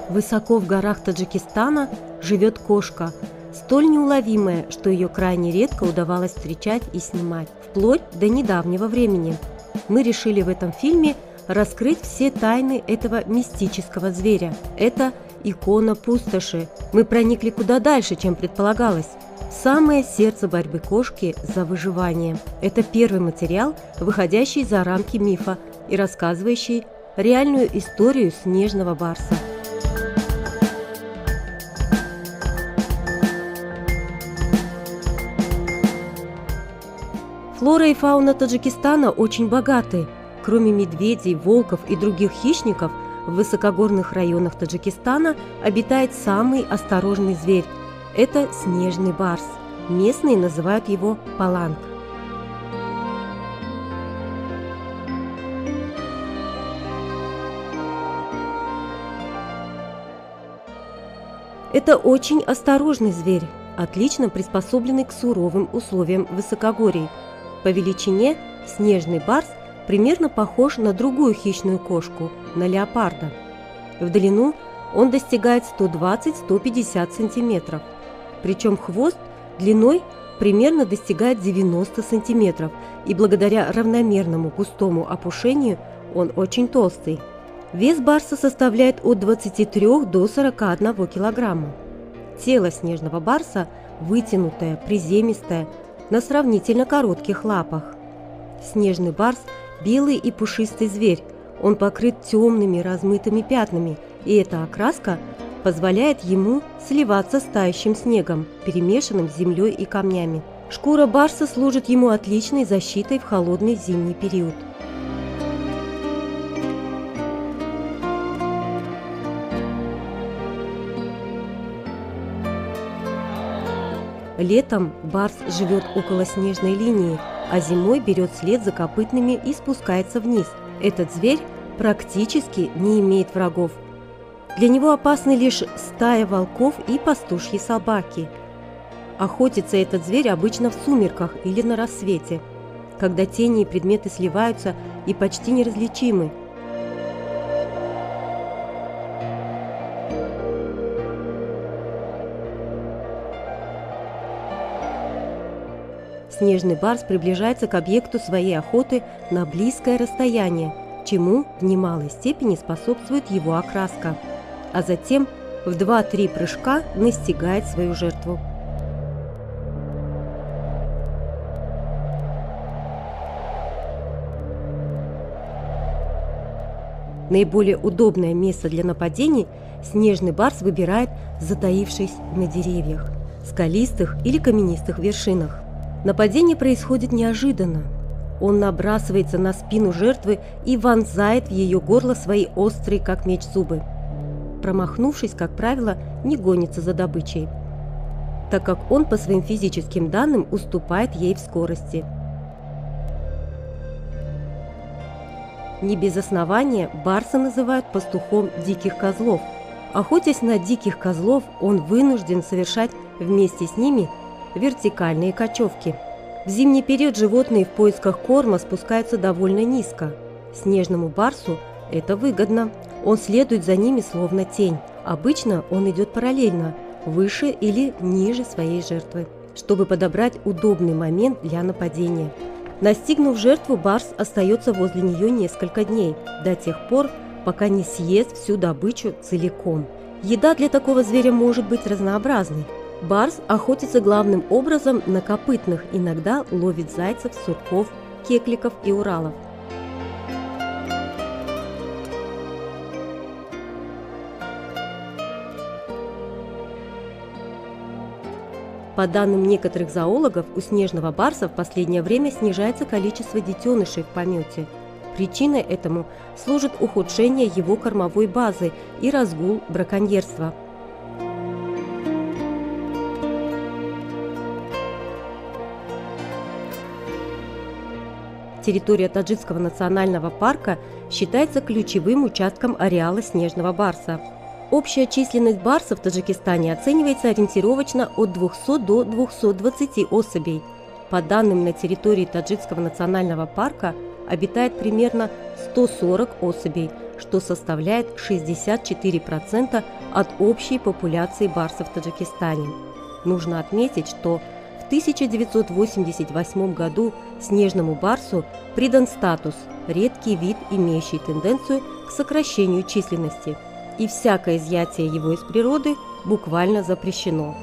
Высоко в горах Таджикистана живет кошка, столь неуловимая, что ее крайне редко удавалось встречать и снимать, вплоть до недавнего времени. Мы решили в этом фильме раскрыть все тайны этого мистического зверя. Это икона пустоши. Мы проникли куда дальше, чем предполагалось. В самое сердце борьбы кошки за выживание. Это первый материал, выходящий за рамки мифа и рассказывающий реальную историю снежного барса. Флора и фауна Таджикистана очень богаты. Кроме медведей, волков и других хищников, в высокогорных районах Таджикистана обитает самый осторожный зверь – это снежный барс. Местные называют его паланг. Это очень осторожный зверь, отлично приспособленный к суровым условиям высокогорий. По величине снежный барс примерно похож на другую хищную кошку, на леопарда. В длину он достигает 120-150 см, причем хвост длиной примерно достигает 90 см, и благодаря равномерному густому опушению он очень толстый. Вес барса составляет от 23 до 41 кг. Тело снежного барса вытянутое, приземистое, на сравнительно коротких лапах. Снежный барс – белый и пушистый зверь. Он покрыт темными размытыми пятнами, и эта окраска позволяет ему сливаться с тающим снегом, перемешанным с землей и камнями. Шкура барса служит ему отличной защитой в холодный зимний период. Летом барс живет около снежной линии, а зимой берет след за копытными и спускается вниз. Этот зверь практически не имеет врагов. Для него опасны лишь стая волков и пастушьи собаки. Охотится этот зверь обычно в сумерках или на рассвете, когда тени и предметы сливаются и почти неразличимы. Снежный барс приближается к объекту своей охоты на близкое расстояние, чему в немалой степени способствует его окраска, а затем в 2-3 прыжка настигает свою жертву. Наиболее удобное место для нападений снежный барс выбирает, затаившись на деревьях, скалистых или каменистых вершинах. Нападение происходит неожиданно. Он набрасывается на спину жертвы и вонзает в ее горло свои острые, как меч, зубы. Промахнувшись, как правило, не гонится за добычей, так как он по своим физическим данным уступает ей в скорости. Не без основания барса называют пастухом диких козлов. Охотясь на диких козлов, он вынужден совершать вместе с ними вертикальные кочевки. В зимний период животные в поисках корма спускаются довольно низко. Снежному барсу это выгодно. Он следует за ними словно тень. Обычно он идет параллельно, выше или ниже своей жертвы, чтобы подобрать удобный момент для нападения. Настигнув жертву, барс остается возле нее несколько дней, до тех пор, пока не съест всю добычу целиком. Еда для такого зверя может быть разнообразной. Барс охотится главным образом на копытных, иногда ловит зайцев, сурков, кекликов и уралов. По данным некоторых зоологов, у снежного барса в последнее время снижается количество детенышей в помете. Причиной этому служит ухудшение его кормовой базы и разгул браконьерства. Территория Таджикского национального парка считается ключевым участком ареала снежного барса. Общая численность барсов в Таджикистане оценивается ориентировочно от 200 до 220 особей. По данным, на территории Таджикского национального парка обитает примерно 140 особей, что составляет 64% от общей популяции барсов в Таджикистане. Нужно отметить, что в 1988 году снежному барсу придан статус «редкий вид, имеющий тенденцию к сокращению численности», и всякое изъятие его из природы буквально запрещено.